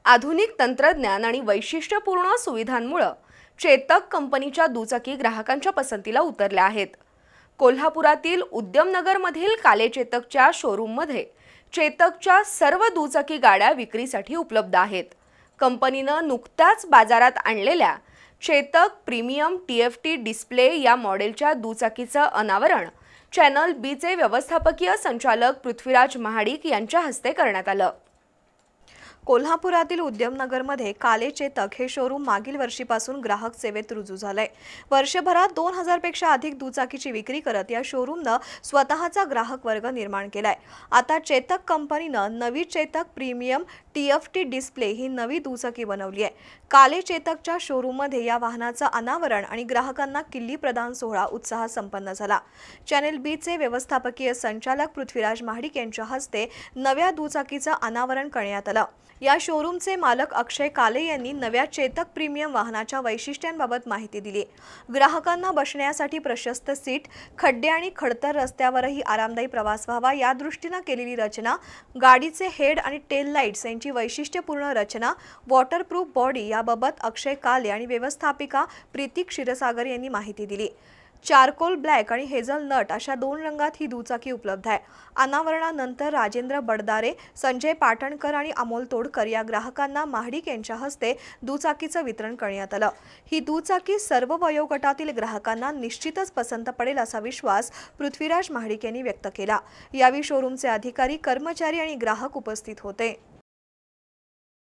आधुनिक तंत्रज्ञान आणि वैशिष्ट्यपूर्ण सुविधांमुळे चेतक कंपनीच्या दुचाकी ग्राहकांच्या पसंतीला उतरल्या आहेत। कोल्हापुरातील उद्यमनगरमधील काले चेतकच्या शोरूममध्ये चेतकच्या सर्व दुचाकी गाड्या विक्रीसाठी उपलब्ध आहेत। कंपनीनं नुकत्याच बाजारात आणलेल्या चेतक प्रीमियम TFT डिस्प्ले या मॉडेलच्या दुचाकीचं अनावरण चॅनल बी चे व्यवस्थापकीय संचालक पृथ्वीराज महाडिक यांच्या हस्ते करण्यात आलं। कोल्हापुरातील उद्यमनगरमध्ये काले चेतक हे शोरूम मागील वर्षीपासून ग्राहक सेवेत रुजू झालंय। वर्षभरात 2000 पेक्षा अधिक दुचाकीची विक्री करत या शोरूमनं स्वतःचा ग्राहक वर्ग निर्माण केलाय। आता चेतक कंपनीनं नवी चेतक प्रीमियम TFT डिस्प्ले ही नवी दुचाकी बनवली आहे। काले चेतकच्या शोरूममध्ये या वाहनाचं अनावरण आणि ग्राहकांना किल्ली प्रदान सोहळा उत्साहात संपन्न झाला। चॅनल बी चे व्यवस्थापकीय संचालक पृथ्वीराज महाडिक यांच्या हस्ते नव्या दुचाकीचं अनावरण करण्यात आलं। या शोरूमचे मालक अक्षय काले यांनी नव्या चेतक प्रीमियम वाहनाच्या वैशिष्ट्यांबाबत माहिती दिली। ग्राहकांना बसण्यासाठी प्रशस्त सीट, खड्डे आणि खडतर रस्त्यावरही आरामदायी प्रवास व्हावा या दृष्टीने केलेली रचना, गाडीचे हेड आणि टेल लाईट्स यांची वैशिष्ट्यपूर्ण रचना, वॉटरप्रूफ बॉडी याबाबत अक्षय काले आणि व्यवस्थापिका प्रीती क्षीरसागर यांनी माहिती दिली। चारकोल ब्लॅक आणि हेझलनट अशा 2 रंगात ही दुचाकी उपलब्ध आहे। अनावरणानंतर राजेंद्र बडदारे, संजय पाटणकर आणि अमोल तोडकर या ग्राहकांना महाडिक यांच्या हस्ते दुचाकीचं वितरण करण्यात आलं। ही दुचाकी सर्व वयोगटातील ग्राहकांना निश्चितच पसंत पडेल असा विश्वास पृथ्वीराज महाडिक यांनी व्यक्त केला। यावेळी शोरूमचे अधिकारी, कर्मचारी आणि ग्राहक उपस्थित होते।